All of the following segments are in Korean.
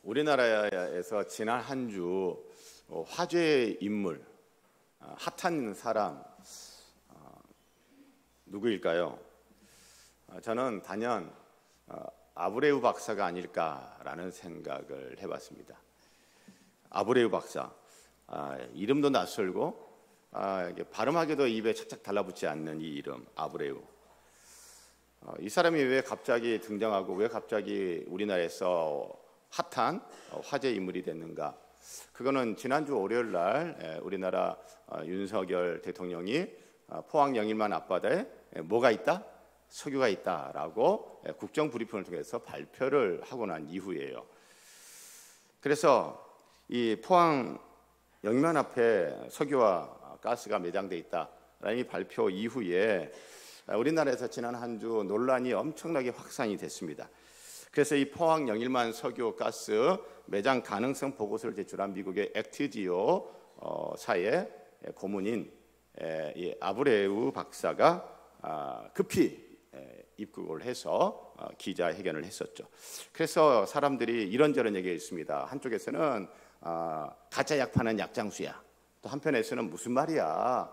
우리나라에서 지난 한 주 화제의 인물, 핫한 사람 누구일까요? 저는 단연 아브레우 박사가 아닐까라는 생각을 해봤습니다. 아브레우 박사, 이름도 낯설고 발음하기도 입에 착착 달라붙지 않는 이 이름, 아브레우. 이 사람이 왜 갑자기 등장하고 왜 갑자기 우리나라에서 핫한 화제 인물이 됐는가? 그거는 지난주 월요일 날 우리나라 윤석열 대통령이 포항 영일만 앞바다에 뭐가 있다? 석유가 있다라고 국정 브리핑을 통해서 발표를 하고 난 이후예요. 그래서 이 포항 영일만 앞에 석유와 가스가 매장돼 있다라는 이 발표 이후에 우리나라에서 지난 한 주 논란이 엄청나게 확산이 됐습니다. 그래서 이 포항 영일만 석유 가스 매장 가능성 보고서를 제출한 미국의 액티지오 사의 고문인 이 아브레우 박사가 급히 입국을 해서 기자회견을 했었죠. 그래서 사람들이 이런저런 얘기했습니다. 한쪽에서는 가짜 약 파는 약장수야. 또 한편에서는 무슨 말이야?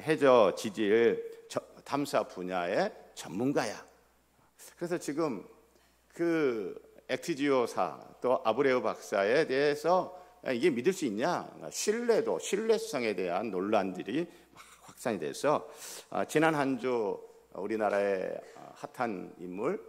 해저 지질 탐사 분야의 전문가야. 그래서 지금 그 액티지오사 또 아브레우 박사에 대해서 이게 믿을 수 있냐? 신뢰성에 대한 논란들이 확산이 돼서 지난 한 주 우리나라의 핫한 인물,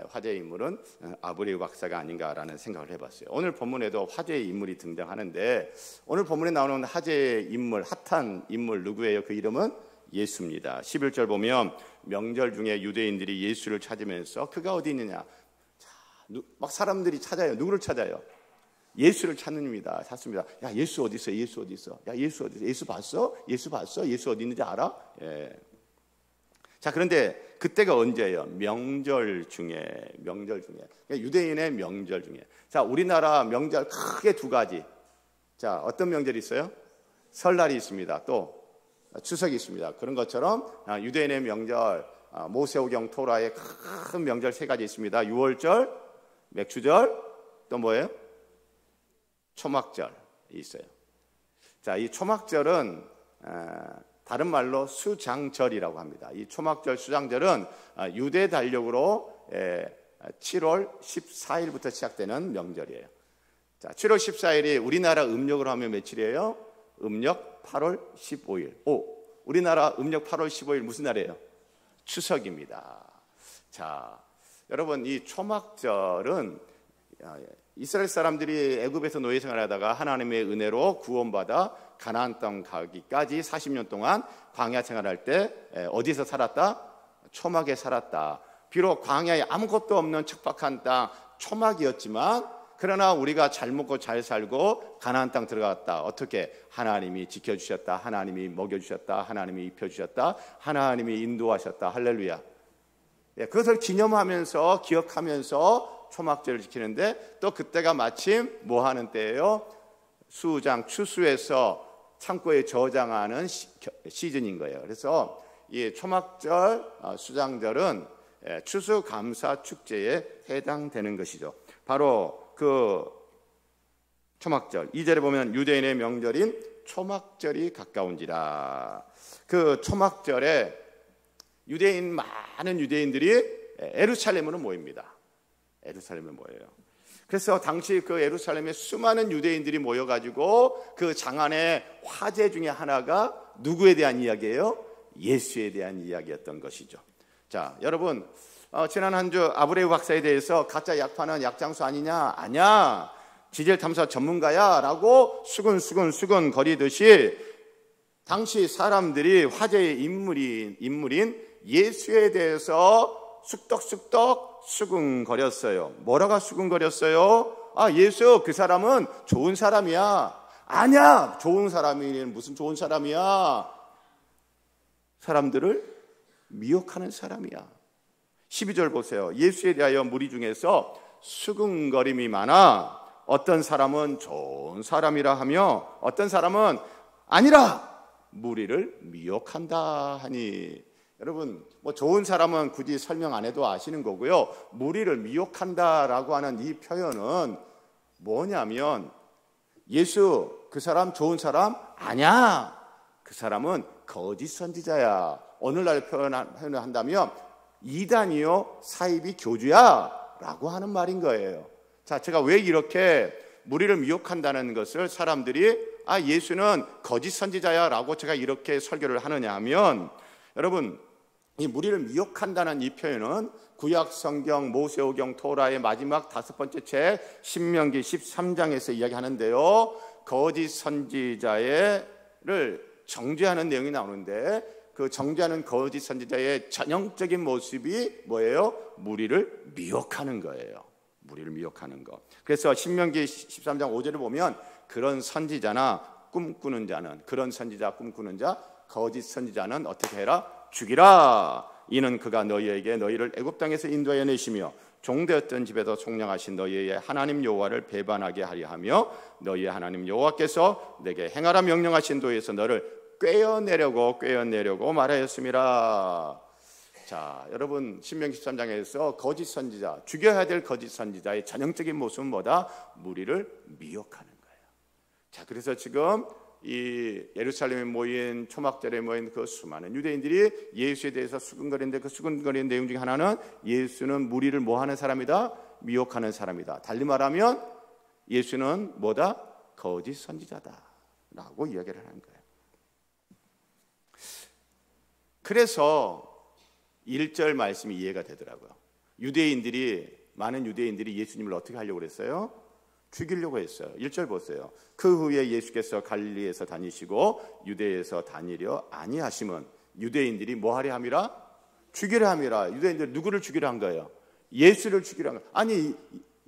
화제의 인물은 아브레우 박사가 아닌가라는 생각을 해봤어요. 오늘 본문에도 화제의 인물이 등장하는데 오늘 본문에 나오는 화제의 인물, 핫한 인물 누구예요? 그 이름은 예수입니다. 11절 보면 명절 중에 유대인들이 예수를 찾으면서 그가 어디 있느냐? 막 사람들이 찾아요. 누구를 찾아요? 예수를 찾습니다. 야, 예수 어디 있어? 예수 어디 있어? 야, 예수 어디 있어? 예수 봤어? 예수 봤어? 예수 어디 있는지 알아? 예. 자, 그런데 그때가 언제예요? 명절 중에. 그러니까 유대인의 명절 중에. 자, 우리나라 명절 크게 두 가지. 자, 어떤 명절이 있어요? 설날이 있습니다. 또 추석이 있습니다. 그런 것처럼 유대인의 명절, 모세오경 토라의 큰 명절 세 가지 있습니다. 유월절, 맥추절, 또 뭐예요? 초막절이 있어요. 자, 이 초막절은 다른 말로 수장절이라고 합니다. 이 초막절, 수장절은 유대 달력으로 7월 14일부터 시작되는 명절이에요. 자, 7월 14일이 우리나라 음력으로 하면 며칠이에요? 음력 8월 15일. 우리나라 음력 8월 15일 무슨 날이에요? 추석입니다. 자, 여러분, 이 초막절은 이스라엘 사람들이 애굽에서 노예 생활하다가 하나님의 은혜로 구원받아 가나안 땅 가기까지 40년 동안 광야 생활할 때 어디서 살았다? 초막에 살았다. 비록 광야에 아무것도 없는 척박한 땅 초막이었지만 그러나 우리가 잘 먹고 잘 살고 가나안 땅 들어갔다. 어떻게? 하나님이 지켜주셨다. 하나님이 먹여주셨다. 하나님이 입혀주셨다. 하나님이 인도하셨다. 할렐루야. 그것을 기념하면서 기억하면서 초막절을 지키는데 또 그때가 마침 뭐 하는 때예요? 수장, 추수해서 창고에 저장하는 시즌인 거예요. 그래서 이 초막절, 수장절은 추수감사 축제에 해당되는 것이죠. 바로 그 초막절, 2절에 보면 유대인의 명절인 초막절이 가까운지라. 그 초막절에 많은 유대인들이 예루살렘으로 모입니다. 예루살렘에 모여요. 그래서 당시 그 예루살렘에 수많은 유대인들이 모여가지고 그 장안의 화제 중에 하나가 누구에 대한 이야기예요? 예수에 대한 이야기였던 것이죠. 자, 여러분, 지난 한 주 아브레우 박사에 대해서 가짜 약 파는 약장수 아니냐? 아니야. 지질 탐사 전문가야 라고 수근 거리듯이 당시 사람들이 화제의 인물인 예수에 대해서 쑥덕쑥덕 수근거렸어요. 뭐라가 수근거렸어요? 예수 그 사람은 좋은 사람이야. 아니야, 좋은 사람이 무슨 좋은 사람이야. 사람들을 미혹하는 사람이야. 12절 보세요. 예수에 대하여 무리 중에서 수근거림이 많아 어떤 사람은 좋은 사람이라 하며 어떤 사람은 아니라 무리를 미혹한다 하니. 여러분, 뭐 좋은 사람은 굳이 설명 안 해도 아시는 거고요. 무리를 미혹한다라고 하는 이 표현은 뭐냐면 예수 그 사람 좋은 사람 아니야. 그 사람은 거짓 선지자야. 오늘날 표현을 한다면 이단이요 사이비 교주야 라고 하는 말인 거예요. 자, 제가 왜 이렇게 무리를 미혹한다는 것을 사람들이 예수는 거짓 선지자야 라고 제가 이렇게 설교를 하느냐 하면, 여러분, 이 무리를 미혹한다는 이 표현은 구약 성경 모세오경 토라의 마지막 5번째 책 신명기 13장에서 이야기하는데요, 거짓 선지자를 정죄하는 내용이 나오는데, 그 정죄하는 거짓 선지자의 전형적인 모습이 뭐예요? 무리를 미혹하는 거예요. 무리를 미혹하는 거. 그래서 신명기 13장 5절을 보면 그런 선지자나 꿈꾸는 자는, 그런 선지자 꿈꾸는 자 거짓 선지자는 어떻게 해라? 죽이라. 이는 그가 너희에게 너희를 애굽 땅에서 인도하여 내시며 종되었던 집에서 속량하신 너희의 하나님 여호와를 배반하게 하려 하며 너희의 하나님 여호와께서 내게 행하라 명령하신 도에서 너를 꿰어내려고 말하였습니다. 자, 여러분, 신명기 13장에서 거짓 선지자, 죽여야 될 거짓 선지자의 전형적인 모습은 뭐다? 무리를 미혹하는 거예요. 자, 그래서 지금 이 예루살렘에 모인 초막절에 모인 그 수많은 유대인들이 예수에 대해서 수근거리는데, 그 수근거리는 내용 중에 하나는 예수는 무리를 뭐 하는 사람이다? 미혹하는 사람이다. 달리 말하면 예수는 뭐다? 거짓 선지자다 라고 이야기를 하는 거예요. 그래서 1절 말씀이 이해가 되더라고요. 많은 유대인들이 예수님을 어떻게 하려고 그랬어요? 죽이려고 했어요. 1절 보세요. 그 후에 예수께서 갈릴리에서 다니시고 유대에서 다니려 아니하심은 유대인들이 뭐 하려 함이라? 죽이려 함이라. 유대인들이 누구를 죽이려 한 거예요? 예수를 죽이려 한 거예요. 아니,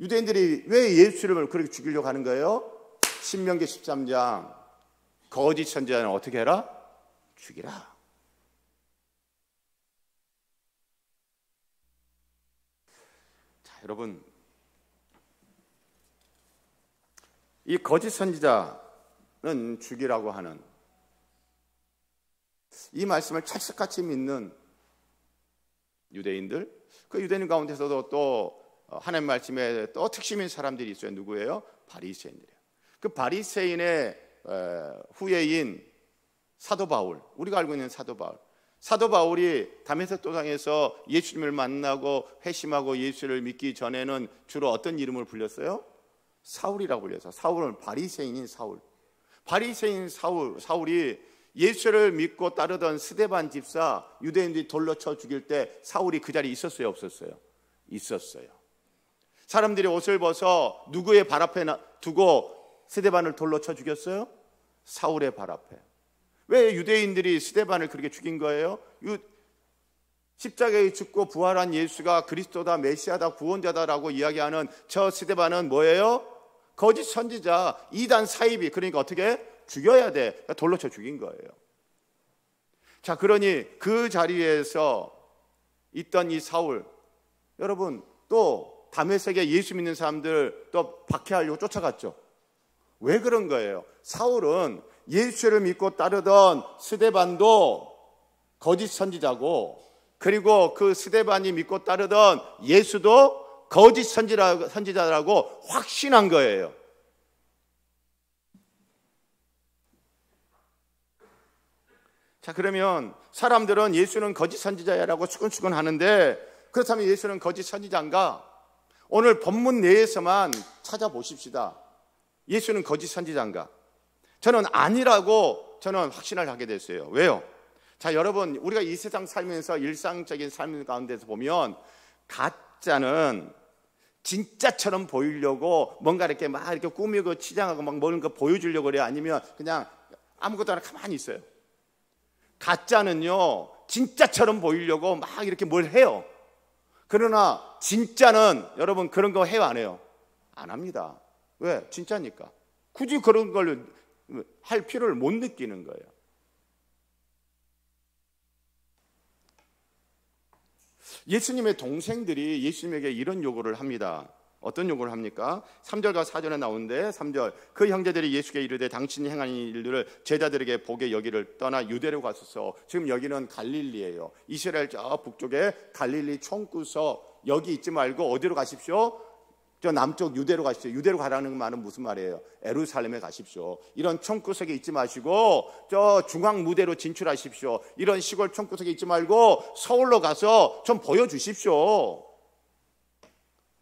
유대인들이 왜 예수를 그렇게 죽이려고 하는 거예요? 신명기 13장 거짓 선지자는 어떻게 해라? 죽이라. 여러분, 이 거짓 선지자는 죽이라고 하는 이 말씀을 찰떡같이 믿는 유대인들, 그 유대인 가운데서도 또 하나님 말씀에 또 특심인 사람들이 있어요. 누구예요? 바리새인들이에요. 그 바리새인의 후예인 사도 바울, 우리가 알고 있는 사도 바울이 다메섹 도상에서 예수님을 만나고 회심하고 예수를 믿기 전에는 주로 어떤 이름을 불렸어요? 사울이라고 불렸어요. 사울은 바리새인인 사울. 바리새인 사울이 예수를 믿고 따르던 스데반 집사 유대인들이 돌로 쳐 죽일 때 사울이 그 자리에 있었어요? 없었어요? 있었어요. 사람들이 옷을 벗어 누구의 발 앞에 두고 스데반을 돌로 쳐 죽였어요? 사울의 발 앞에. 왜 유대인들이 스데반을 그렇게 죽인 거예요? 십자가에 죽고 부활한 예수가 그리스도다, 메시아다, 구원자다라고 이야기하는 저 스데반은 뭐예요? 거짓 선지자, 이단 사이비. 그러니까 어떻게? 죽여야 돼. 그러니까 돌로 쳐 죽인 거예요. 자, 그러니 그 자리에서 있던 이 사울, 여러분, 또 다메섹에 예수 믿는 사람들 또 박해하려고 쫓아갔죠. 왜 그런 거예요? 사울은 예수를 믿고 따르던 스데반도 거짓 선지자고, 그리고 그 스데반이 믿고 따르던 예수도 거짓 선지자라고 확신한 거예요. 자, 그러면 사람들은 예수는 거짓 선지자라고 수근수근 하는데, 그렇다면 예수는 거짓 선지자인가? 오늘 본문 내에서만 찾아보십시다. 예수는 거짓 선지자인가? 저는 아니라고 저는 확신을 하게 됐어요. 왜요? 자, 여러분, 우리가 이 세상 살면서 일상적인 삶 가운데서 보면 가짜는 진짜처럼 보이려고 뭔가 이렇게 막 이렇게 꾸미고 치장하고 막 뭔가 보여주려고 그래요? 아니면 그냥 아무것도 안 하고 가만히 있어요? 가짜는요, 진짜처럼 보이려고 막 이렇게 뭘 해요. 그러나 진짜는 여러분 그런 거 해요, 안 해요? 안 합니다. 왜? 진짜니까. 굳이 그런 걸 할 필요를 못 느끼는 거예요. 예수님의 동생들이 예수님에게 이런 요구를 합니다. 어떤 요구를 합니까? 3절과 4절에 나오는데 3절, 그 형제들이 예수께 이르되 당신이 행한 일들을 제자들에게 보게 여기를 떠나 유대로 가소서. 지금 여기는 갈릴리예요. 이스라엘 저 북쪽에 갈릴리 총구서, 여기 있지 말고 어디로 가십시오? 저 남쪽 유대로 가십시오. 유대로 가라는 말은 무슨 말이에요? 예루살렘에 가십시오. 이런 총구석에 있지 마시고 저 중앙 무대로 진출하십시오. 이런 시골 총구석에 있지 말고 서울로 가서 좀 보여주십시오.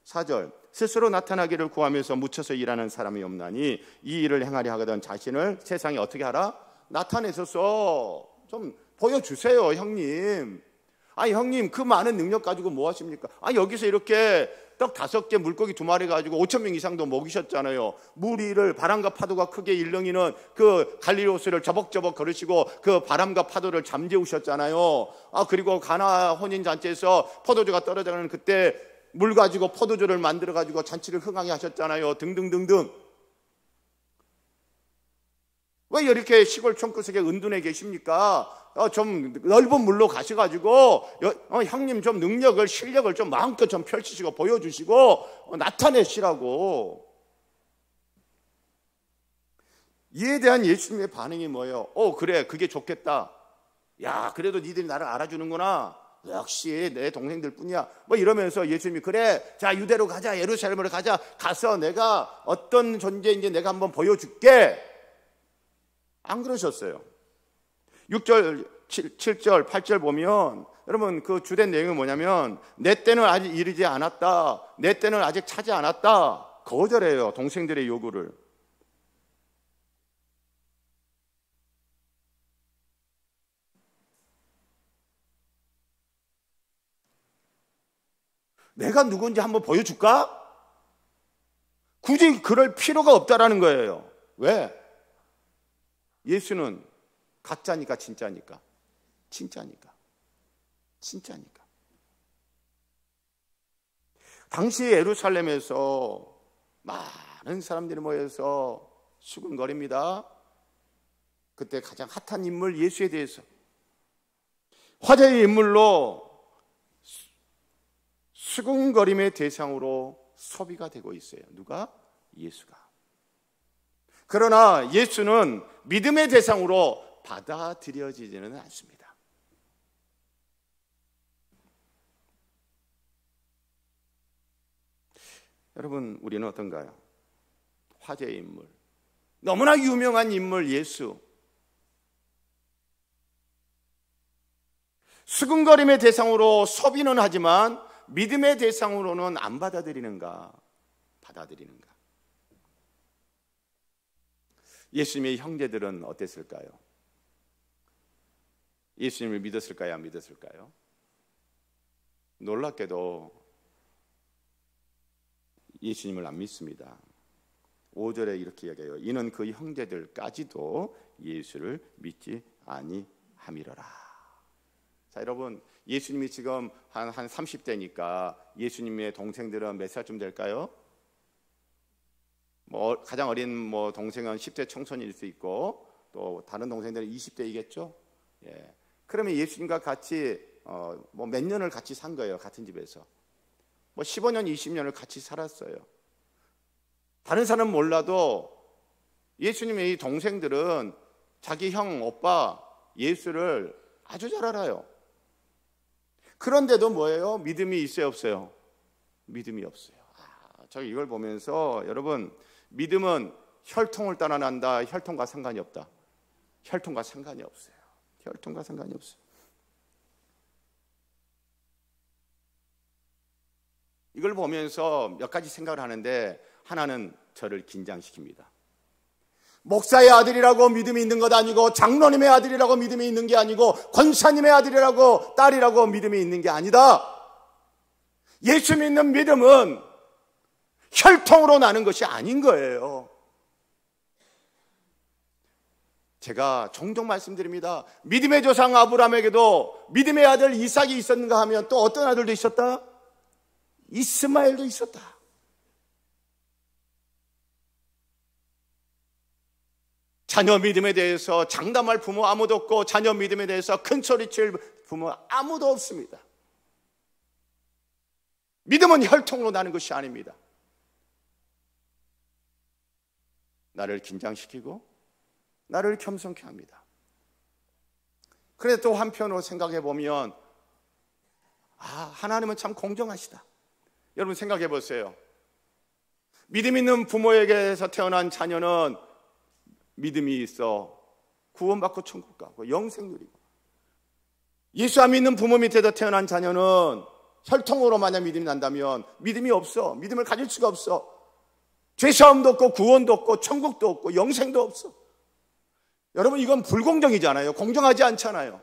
4절, 스스로 나타나기를 구하면서 묻혀서 일하는 사람이 없나니 이 일을 행하려 하거든 자신을 세상에 어떻게 하라? 나타내셔서 좀 보여주세요, 형님. 아, 형님, 그 많은 능력 가지고 뭐 하십니까? 아, 여기서 이렇게 떡 5개, 물고기 2마리 가지고 5,000명 이상도 먹이셨잖아요. 물 위를 바람과 파도가 크게 일렁이는 그 갈릴리호수를 저벅저벅 걸으시고 그 바람과 파도를 잠재우셨잖아요. 아, 그리고 가나 혼인잔치에서 포도주가 떨어져가는 그때 물 가지고 포도주를 만들어 가지고 잔치를 흥하게 하셨잖아요. 등등등등. 왜 이렇게 시골 총구석에 은둔해 계십니까? 좀 넓은 물로 가셔가지고 형님 좀 능력을, 실력을 좀 마음껏 좀 펼치시고 보여주시고 나타내시라고. 이에 대한 예수님의 반응이 뭐예요? 그래, 그게 좋겠다. 야, 그래도 니들이 나를 알아주는구나. 역시 내 동생들 뿐이야. 뭐 이러면서 예수님이 그래, 자, 유대로 가자, 예루살렘으로 가자. 가서 내가 어떤 존재인지 내가 한번 보여줄게. 안 그러셨어요. 6절, 7절, 8절 보면 여러분 그 주된 내용이 뭐냐면 내 때는 아직 이르지 않았다. 내 때는 아직 차지 않았다. 거절해요, 동생들의 요구를. 내가 누군지 한번 보여줄까? 굳이 그럴 필요가 없다라는 거예요. 왜? 예수는 가짜니까 진짜니까. 진짜니까. 당시 예루살렘에서 많은 사람들이 모여서 수군거립니다. 그때 가장 핫한 인물 예수에 대해서 화제의 인물로 수군거림의 대상으로 소비가 되고 있어요. 누가? 예수가. 그러나 예수는 믿음의 대상으로 받아들여지지는 않습니다. 여러분, 우리는 어떤가요? 화제의 인물, 너무나 유명한 인물 예수, 수군거림의 대상으로 소비는 하지만 믿음의 대상으로는 안 받아들이는가? 받아들이는가? 예수님의 형제들은 어땠을까요? 예수님을 믿었을까요? 안 믿었을까요? 놀랍게도 예수님을 안 믿습니다. 5절에 이렇게 이야기해요. 이는 그 형제들까지도 예수를 믿지 아니함이로라. 자, 여러분, 예수님이 지금 한 30대니까 예수님의 동생들은 몇 살쯤 될까요? 가장 어린 동생은 10대 청소년일 수 있고 또 다른 동생들은 20대이겠죠. 예. 그러면 예수님과 같이 몇 년을 같이 산 거예요. 같은 집에서 15년, 20년을 같이 살았어요. 다른 사람은 몰라도 예수님의 이 동생들은 자기 형, 오빠 예수를 아주 잘 알아요. 그런데도 뭐예요? 믿음이 있어요, 없어요? 믿음이 없어요. 저 이걸 보면서 여러분, 믿음은 혈통을 따라난다. 혈통과 상관이 없다. 혈통과 상관이 없어요. 혈통과 상관이 없어요. 이걸 보면서 몇 가지 생각을 하는데 하나는 저를 긴장시킵니다. 목사의 아들이라고 믿음이 있는 것 아니고 장로님의 아들이라고 믿음이 있는 게 아니고 권사님의 아들이라고 딸이라고 믿음이 있는 게 아니다. 예수 믿는 믿음은 혈통으로 나는 것이 아닌 거예요. 제가 종종 말씀드립니다. 믿음의 조상 아브라함에게도 믿음의 아들 이삭이 있었는가 하면 또 어떤 아들도 있었다? 이스마엘도 있었다. 자녀 믿음에 대해서 장담할 부모 아무도 없고 자녀 믿음에 대해서 큰 소리칠 부모 아무도 없습니다. 믿음은 혈통으로 나는 것이 아닙니다. 나를 긴장시키고 나를 겸손케 합니다. 그런데 또 한편으로 생각해 보면 하나님은 참 공정하시다. 여러분 생각해 보세요. 믿음 있는 부모에게서 태어난 자녀는 믿음이 있어 구원받고 천국 가고 영생 누리고, 예수 안 믿는 부모 밑에서 태어난 자녀는 혈통으로 만약 믿음이 난다면 믿음이 없어. 믿음을 가질 수가 없어. 죄사함도 없고 구원도 없고 천국도 없고 영생도 없어. 여러분, 이건 불공정이잖아요. 공정하지 않잖아요.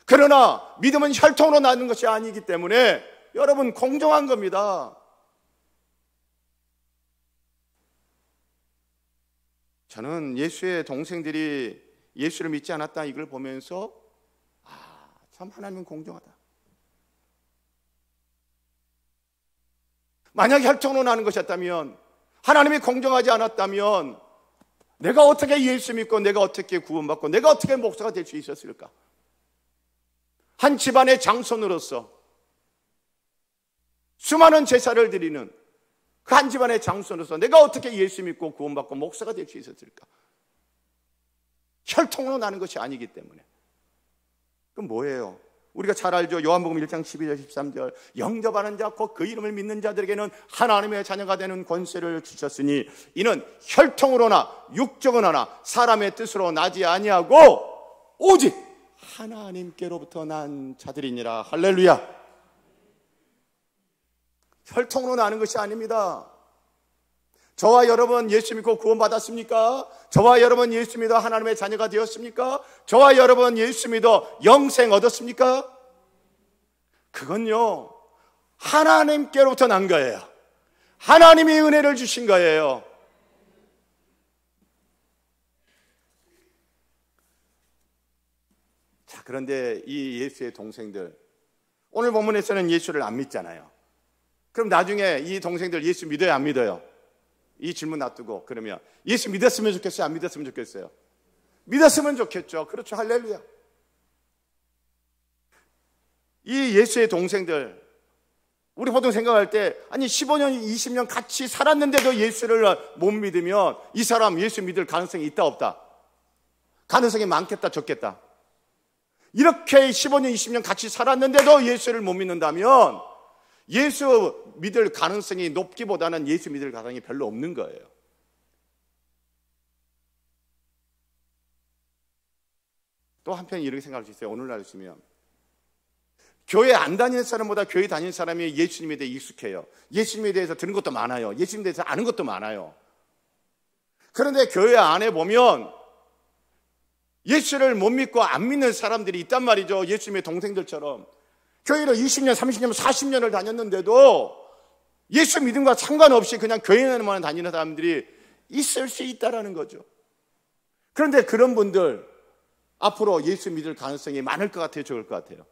그러나 믿음은 혈통으로 나는 것이 아니기 때문에 여러분, 공정한 겁니다. 저는 예수의 동생들이 예수를 믿지 않았다 이걸 보면서 참 하나님은 공정하다. 만약 혈통으로 나는 것이었다면, 하나님이 공정하지 않았다면 내가 어떻게 예수 믿고 내가 어떻게 구원받고 내가 어떻게 목사가 될 수 있었을까? 한 집안의 장손으로서 수많은 제사를 드리는 그 한 집안의 장손으로서 내가 어떻게 예수 믿고 구원받고 목사가 될 수 있었을까? 혈통으로 나는 것이 아니기 때문에. 그럼 뭐예요? 우리가 잘 알죠. 요한복음 1장 12절 13절, 영접하는 자 곧 그 이름을 믿는 자들에게는 하나님의 자녀가 되는 권세를 주셨으니 이는 혈통으로나 육적으로나 사람의 뜻으로 나지 아니하고 오직 하나님께로부터 난 자들이니라. 할렐루야. 혈통으로 나는 것이 아닙니다. 저와 여러분 예수 믿고 구원받았습니까? 저와 여러분 예수 믿어 하나님의 자녀가 되었습니까? 저와 여러분 예수 믿어 영생 얻었습니까? 그건요, 하나님께로부터 난 거예요. 하나님이 은혜를 주신 거예요. 자, 그런데 이 예수의 동생들, 오늘 본문에서는 예수를 안 믿잖아요. 그럼 나중에 이 동생들 예수 믿어요, 안 믿어요? 이 질문 놔두고, 그러면 예수 믿었으면 좋겠어요, 안 믿었으면 좋겠어요? 믿었으면 좋겠죠. 그렇죠. 할렐루야. 이 예수의 동생들, 우리 보통 생각할 때, 아니 15년, 20년 같이 살았는데도 예수를 못 믿으면 이 사람 예수 믿을 가능성이 있다 없다? 가능성이 많겠다 적겠다? 이렇게 15년, 20년 같이 살았는데도 예수를 못 믿는다면 예수 믿을 가능성이 높기보다는 예수 믿을 가능성이 별로 없는 거예요. 또 한편 이렇게 생각할 수 있어요. 오늘날 보시면 교회 안 다니는 사람보다 교회 다니는 사람이 예수님에 대해 익숙해요. 예수님에 대해서 들은 것도 많아요. 예수님에 대해서 아는 것도 많아요. 그런데 교회 안에 보면 예수를 못 믿고 안 믿는 사람들이 있단 말이죠. 예수님의 동생들처럼 교회를 20년, 30년, 40년을 다녔는데도 예수 믿음과 상관없이 그냥 교회만 다니는 사람들이 있을 수 있다는 거죠. 그런데 그런 분들 앞으로 예수 믿을 가능성이 많을 것 같아요, 적을 것 같아요?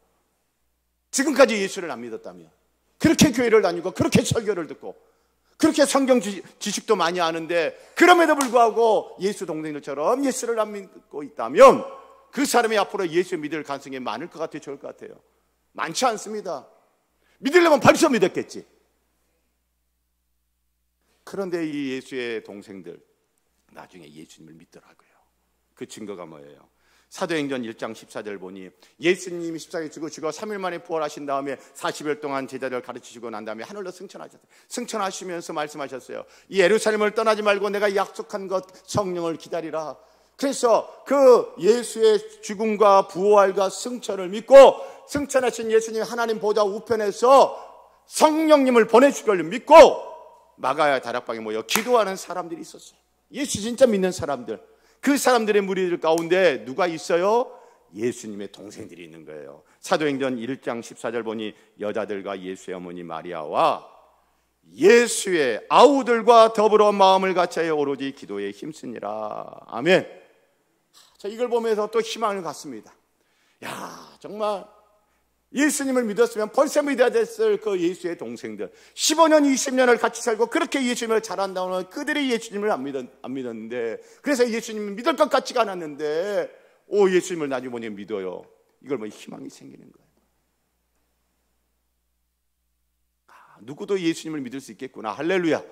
지금까지 예수를 안 믿었다면, 그렇게 교회를 다니고 그렇게 설교를 듣고 그렇게 성경 지식도 많이 아는데 그럼에도 불구하고 예수 동생들처럼 예수를 안 믿고 있다면 그 사람이 앞으로 예수 믿을 가능성이 많을 것 같아요, 적을 것 같아요? 많지 않습니다. 믿으려면 벌써 믿었겠지. 그런데 이 예수의 동생들 나중에 예수님을 믿더라고요. 그 증거가 뭐예요? 사도행전 1장 14절 보니 예수님이 십자가에 죽으시고 3일 만에 부활하신 다음에 40일 동안 제자들을 가르치시고 난 다음에 하늘로 승천하셨어요. 승천하시면서 말씀하셨어요. 이 예루살렘을 떠나지 말고 내가 약속한 것 성령을 기다리라. 그래서 그 예수의 죽음과 부활과 승천을 믿고 승천하신 예수님 하나님 보좌 우편에서 성령님을 보내실 걸 믿고 마가야 다락방에 모여 기도하는 사람들이 있었어요. 예수 진짜 믿는 사람들. 그 사람들의 무리들 가운데 누가 있어요? 예수님의 동생들이 있는 거예요. 사도행전 1장 14절 보니 여자들과 예수의 어머니 마리아와 예수의 아우들과 더불어 마음을 같이하여 오로지 기도에 힘쓰니라. 아멘. 자, 이걸 보면서 또 희망을 갖습니다. 야, 정말 예수님을 믿었으면 벌써 믿어야 됐을 그 예수의 동생들 15년, 20년을 같이 살고 그렇게 예수님을 잘 안다고는 그들이 예수님을 안 믿었는데, 그래서 예수님을 믿을 것 같지가 않았는데 예수님을 나중에 보니 믿어요. 이걸 보니 희망이 생기는 거예요. 누구도 예수님을 믿을 수 있겠구나. 할렐루야.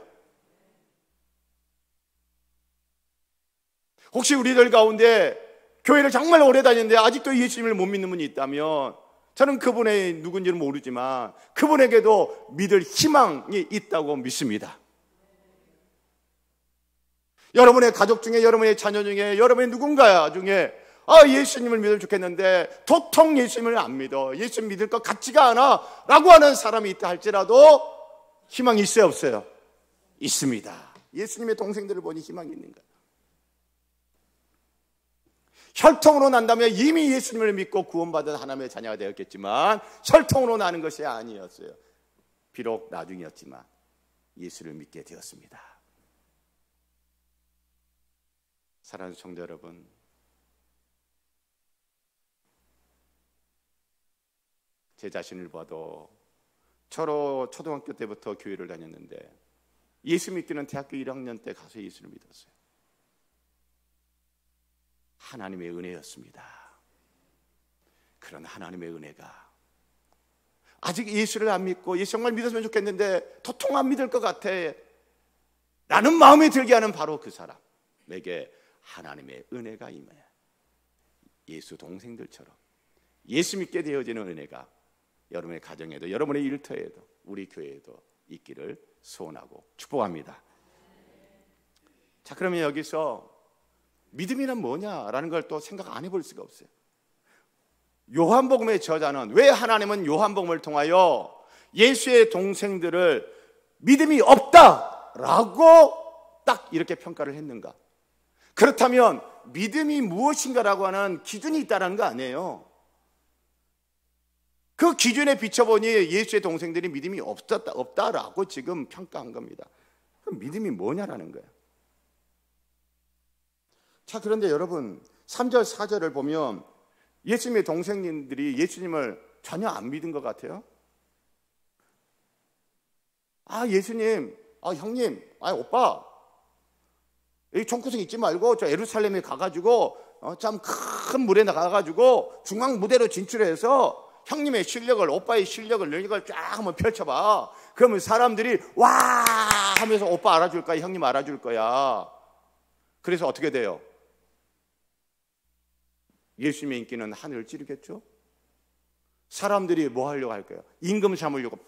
혹시 우리들 가운데 교회를 정말 오래 다녔는데 아직도 예수님을 못 믿는 분이 있다면 저는 그분의 누군지는 모르지만 그분에게도 믿을 희망이 있다고 믿습니다. 여러분의 가족 중에, 여러분의 자녀 중에, 여러분의 누군가 중에 예수님을 믿으면 좋겠는데 도통 예수님을 안 믿어, 예수님 믿을 것 같지가 않아 라고 하는 사람이 있다 할지라도 희망이 있어요, 없어요? 있습니다. 예수님의 동생들을 보니 희망이 있는 거예요. 혈통으로 난다면 이미 예수님을 믿고 구원받은 하나님의 자녀가 되었겠지만 혈통으로 나는 것이 아니었어요. 비록 나중이었지만 예수를 믿게 되었습니다. 사랑하는 성도 여러분, 제 자신을 봐도 저로 초등학교 때부터 교회를 다녔는데 예수 믿기는 대학교 1학년 때 가서 예수를 믿었어요. 하나님의 은혜였습니다. 그런 하나님의 은혜가 아직 예수를 안 믿고 예수 정말 믿었으면 좋겠는데 도통 안 믿을 것 같아 라는 마음이 들게 하는 바로 그 사람에게 하나님의 은혜가 임해요. 예수 동생들처럼 예수 믿게 되어지는 은혜가 여러분의 가정에도, 여러분의 일터에도, 우리 교회에도 있기를 소원하고 축복합니다. 자, 그러면 여기서 믿음이란 뭐냐라는 걸 또 생각 안 해볼 수가 없어요. 요한복음의 저자는 왜 하나님은 요한복음을 통하여 예수의 동생들을 믿음이 없다라고 딱 이렇게 평가를 했는가? 그렇다면 믿음이 무엇인가라고 하는 기준이 있다는 거 아니에요. 그 기준에 비춰보니 예수의 동생들이 믿음이 없다라고 지금 평가한 겁니다. 그럼 믿음이 뭐냐라는 거예요. 자, 그런데 여러분 3절 4절을 보면 예수님의 동생님들이 예수님을 전혀 안 믿은 것 같아요. 예수님, 형님, 오빠, 여기 총구석 있지 말고 저 예루살렘에 가가지고 참 큰 물에 나가가지고 중앙 무대로 진출해서 형님의 실력을, 오빠의 실력을, 능력을 쫙 한번 펼쳐봐. 그러면 사람들이 와 하면서 오빠 알아줄 거야, 형님 알아줄 거야. 그래서 어떻게 돼요? 예수님의 인기는 하늘을 찌르겠죠? 사람들이 뭐 하려고 할까요? 임금 삼으려고.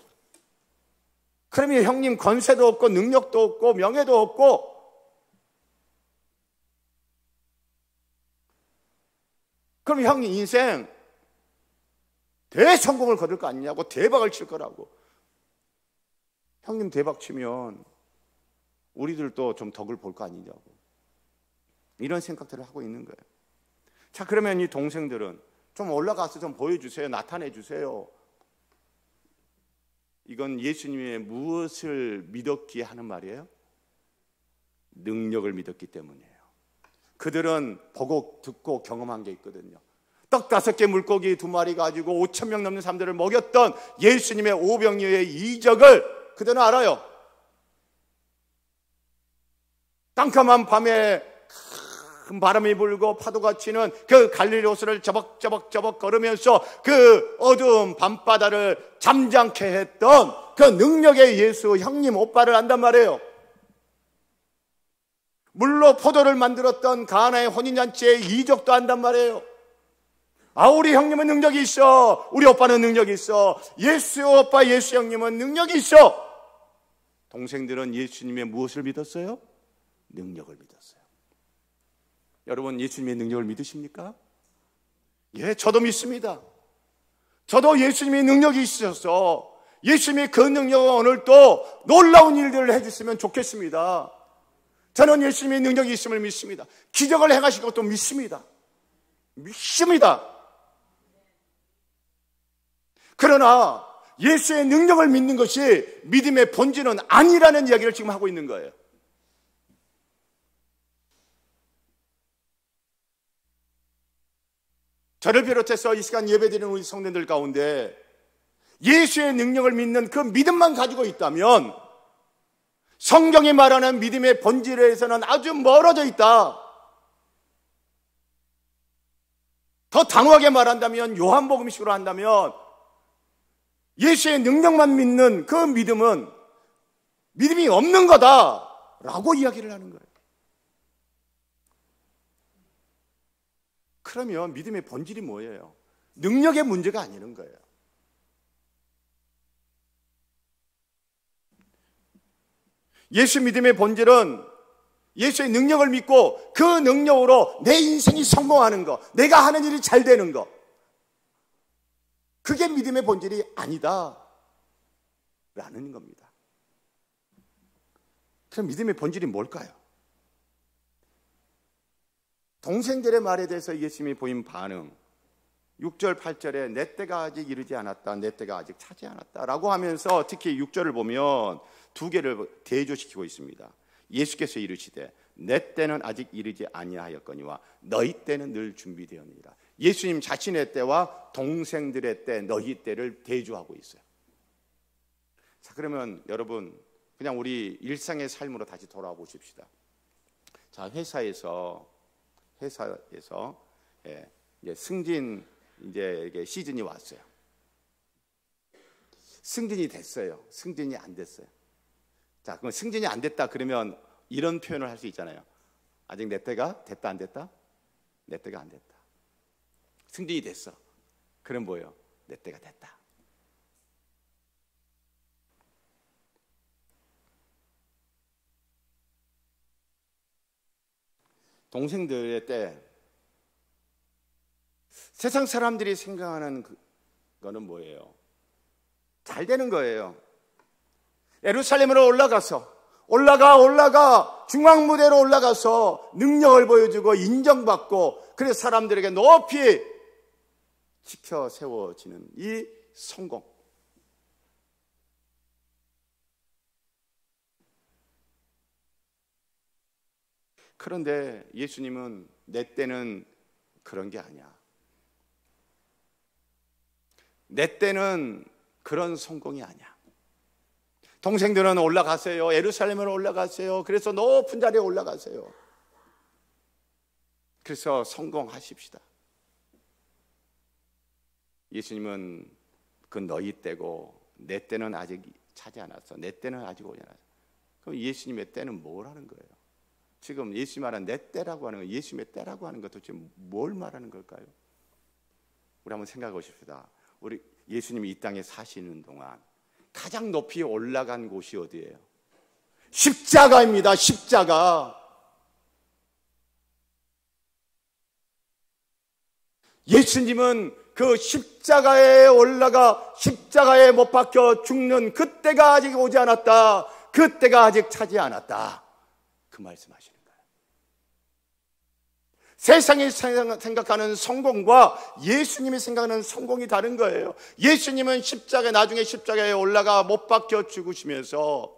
그러면 형님 권세도 없고 능력도 없고 명예도 없고 그럼 형님 인생 대성공을 거둘 거 아니냐고, 대박을 칠 거라고. 형님 대박 치면 우리들도 좀 덕을 볼 거 아니냐고, 이런 생각들을 하고 있는 거예요. 자, 그러면 이 동생들은 좀 올라가서 좀 보여주세요, 나타내 주세요. 이건 예수님의 무엇을 믿었기에 하는 말이에요? 능력을 믿었기 때문이에요. 그들은 보고 듣고 경험한 게 있거든요. 떡 5개 물고기 2마리 가지고 5,000명 넘는 사람들을 먹였던 예수님의 오병이어의 이적을 그들은 알아요. 깜깜한 밤에 큰 바람이 불고 파도가 치는 그 갈릴리 호수를 저벅저벅 걸으면서 그 어두운 밤바다를 잠잠케 했던 그 능력의 예수 형님 오빠를 안단 말이에요. 물로 포도를 만들었던 가나의 혼인잔치의 이적도 안단 말이에요. 우리 형님은 능력이 있어, 우리 오빠는 능력이 있어, 예수 오빠 예수 형님은 능력이 있어. 동생들은 예수님의 무엇을 믿었어요? 능력을 믿었어요. 여러분 예수님의 능력을 믿으십니까? 예, 저도 믿습니다. 저도 예수님의 능력이 있어서 예수님의 그 능력은 오늘 또 놀라운 일들을 해주시면 좋겠습니다. 저는 예수님의 능력이 있음을 믿습니다. 기적을 행하실 것도 믿습니다. 그러나 예수의 능력을 믿는 것이 믿음의 본질은 아니라는 이야기를 지금 하고 있는 거예요. 저를 비롯해서 이 시간 예배드리는 우리 성도들 가운데 예수의 능력을 믿는 그 믿음만 가지고 있다면 성경이 말하는 믿음의 본질에서는 아주 멀어져 있다. 더 단호하게 말한다면, 요한복음식으로 한다면 예수의 능력만 믿는 그 믿음은 믿음이 없는 거다라고 이야기를 하는 거예요. 그러면 믿음의 본질이 뭐예요? 능력의 문제가 아니는 거예요. 예수 믿음의 본질은 예수의 능력을 믿고 그 능력으로 내 인생이 성공하는 거, 내가 하는 일이 잘 되는 거, 그게 믿음의 본질이 아니다 라는 겁니다. 그럼 믿음의 본질이 뭘까요? 동생들의 말에 대해서 예수님이 보인 반응, 6절 8절에 내 때가 아직 이르지 않았다, 내 때가 아직 차지 않았다 라고 하면서 특히 6절을 보면 두 개를 대조시키고 있습니다. 예수께서 이르시되 내 때는 아직 이르지 아니하였거니와 너희 때는 늘 준비되었느니라. 예수님 자신의 때와 동생들의 때, 너희 때를 대조하고 있어요. 자, 그러면 여러분 그냥 우리 일상의 삶으로 다시 돌아와 보십시다. 자, 회사에서 이제 승진 이제 시즌이 왔어요. 승진이 됐어요. 승진이 안 됐어요. 자, 그럼 승진이 안 됐다 그러면 이런 표현을 할 수 있잖아요. 아직 내 때가 됐다 안 됐다? 내 때가 안 됐다. 승진이 됐어. 그럼 뭐예요? 내 때가 됐다. 동생들의 때, 세상 사람들이 생각하는 거는 뭐예요? 잘 되는 거예요. 예루살렘으로 올라가 중앙무대로 올라가서 능력을 보여주고 인정받고, 그래서 사람들에게 높이 지켜 세워지는 이 성공. 그런데 예수님은 내 때는 그런 게 아니야. 내 때는 그런 성공이 아니야. 동생들은 올라가세요. 예루살렘으로 올라가세요. 그래서 높은 자리에 올라가세요. 그래서 성공하십시다. 예수님은 그 너희 때고 내 때는 아직 차지 않았어. 내 때는 아직 오지 않았어. 그럼 예수님의 때는 뭐라는 거예요? 지금 예수님 말하는 내 때라고 하는 거, 예수님의 때라고 하는 것 도대체 뭘 말하는 걸까요? 우리 한번 생각해 보십시다. 우리 예수님이 이 땅에 사시는 동안 가장 높이 올라간 곳이 어디예요? 십자가입니다. 십자가. 예수님은 그 십자가에 올라가 십자가에 못 박혀 죽는 그때가 아직 오지 않았다. 그때가 아직 차지 않았다. 그 말씀하시는 거예요. 세상이 생각하는 성공과 예수님이 생각하는 성공이 다른 거예요. 예수님은 나중에 십자가에 올라가 못 박혀 죽으시면서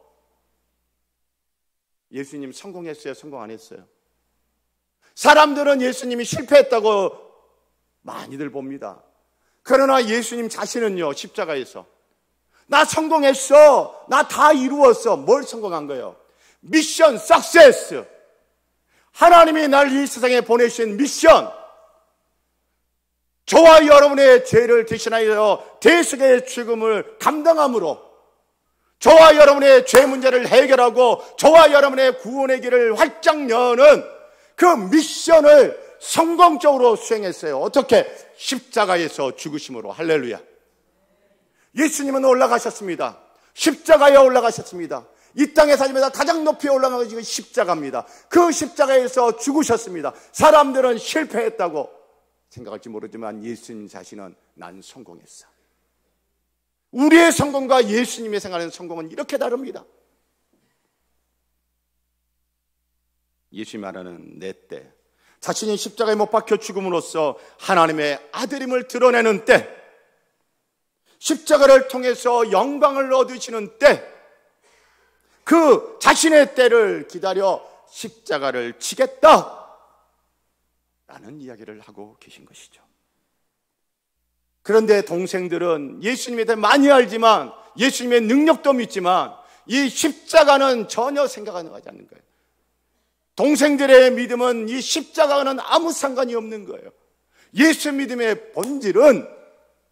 예수님 성공했어요? 성공 안 했어요? 사람들은 예수님이 실패했다고 많이들 봅니다. 그러나 예수님 자신은요, 십자가에서 나 성공했어, 나 다 이루었어. 뭘 성공한 거예요? 미션 석세스. 하나님이 날 이 세상에 보내신 미션, 저와 여러분의 죄를 대신하여 대속의 죽음을 감당함으로 저와 여러분의 죄 문제를 해결하고 저와 여러분의 구원의 길을 활짝 여는 그 미션을 성공적으로 수행했어요. 어떻게? 십자가에서 죽으심으로. 할렐루야. 예수님은 올라가셨습니다. 십자가에 올라가셨습니다. 이 땅에 사시면서 가장 높이 올라간 것이 십자가입니다. 그 십자가에서 죽으셨습니다. 사람들은 실패했다고 생각할지 모르지만 예수님 자신은 난 성공했어. 우리의 성공과 예수님의 생각하는 성공은 이렇게 다릅니다. 예수님 말하는 내 때, 자신이 십자가에 못 박혀 죽음으로써 하나님의 아들임을 드러내는 때, 십자가를 통해서 영광을 얻으시는 때, 그 자신의 때를 기다려 십자가를 지겠다 라는 이야기를 하고 계신 것이죠. 그런데 동생들은 예수님에 대해 많이 알지만, 예수님의 능력도 믿지만 이 십자가는 전혀 생각하지 않는 거예요. 동생들의 믿음은 이 십자가와는 아무 상관이 없는 거예요. 예수 믿음의 본질은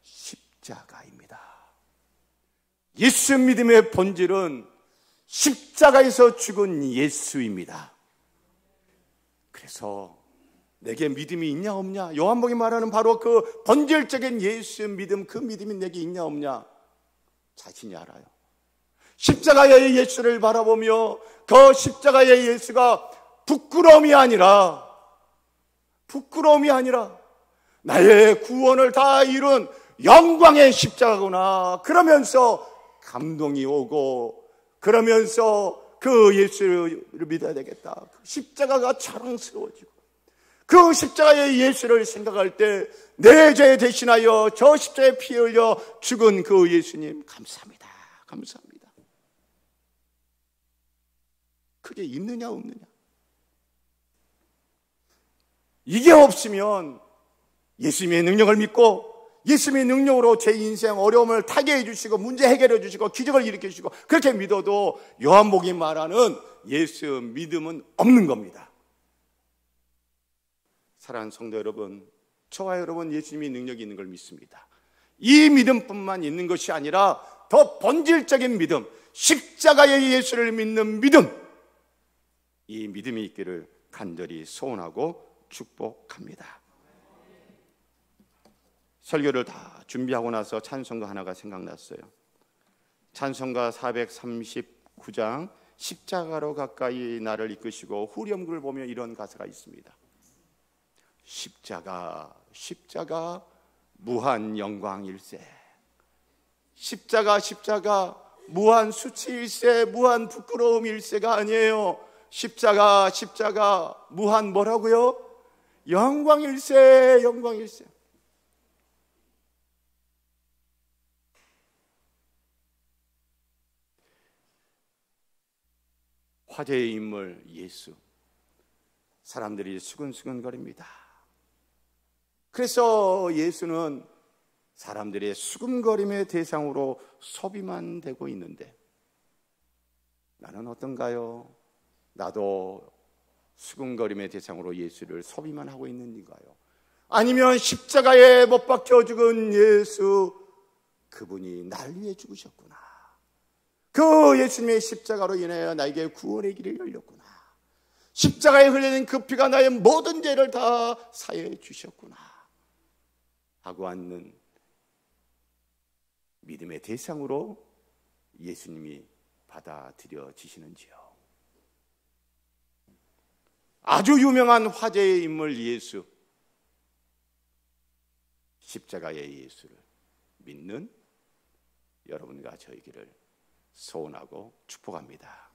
십자가입니다. 예수 믿음의 본질은 십자가에서 죽은 예수입니다. 그래서 내게 믿음이 있냐 없냐, 요한복음이 말하는 바로 그 본질적인 예수 믿음, 그 믿음이 내게 있냐 없냐 자신이 알아요. 십자가의 예수를 바라보며 그 십자가의 예수가 부끄러움이 아니라 나의 구원을 다 이룬 영광의 십자가구나. 그러면서 감동이 오고, 그러면서 그 예수를 믿어야 되겠다. 십자가가 자랑스러워지고, 그 십자가의 예수를 생각할 때 내 죄 대신하여 저 십자가에 피 흘려 죽은 그 예수님 감사합니다. 감사합니다. 그게 있느냐 없느냐? 이게 없으면 예수님의 능력을 믿고 예수님의 능력으로 제 인생 어려움을 타개해 주시고 문제 해결해 주시고 기적을 일으켜 주시고 그렇게 믿어도 요한복음이 말하는 예수 믿음은 없는 겁니다. 사랑하는 성도 여러분, 저와 여러분 예수님이 능력이 있는 걸 믿습니다. 이 믿음뿐만 있는 것이 아니라 더 본질적인 믿음, 십자가의 예수를 믿는 믿음, 이 믿음이 있기를 간절히 소원하고 축복합니다. 설교를 다 준비하고 나서 찬송가 하나가 생각났어요. 찬송가 439장 십자가로 가까이 나를 이끄시고 후렴구를 보면 이런 가사가 있습니다. 십자가 십자가 무한 영광일세. 십자가 십자가 무한 수치일세, 무한 부끄러움일세가 아니에요. 십자가 십자가 무한 뭐라고요? 영광일세, 영광일세. 화제의 인물 예수, 사람들이 수근수근거립니다. 그래서 예수는 사람들의 수근거림의 대상으로 소비만 되고 있는데 나는 어떤가요? 나도 수근거림의 대상으로 예수를 소비만 하고 있는가요? 아니면 십자가에 못 박혀 죽은 예수, 그분이 날 위해 죽으셨구나. 그 예수님의 십자가로 인하여 나에게 구원의 길이 열렸구나. 십자가에 흘리는 그 피가 나의 모든 죄를 다 사해 주셨구나 하고 앉는 믿음의 대상으로 예수님이 받아들여지시는지요? 아주 유명한 화제의 인물 예수, 십자가의 예수를 믿는 여러분과 저에게를 소원하고 축복합니다.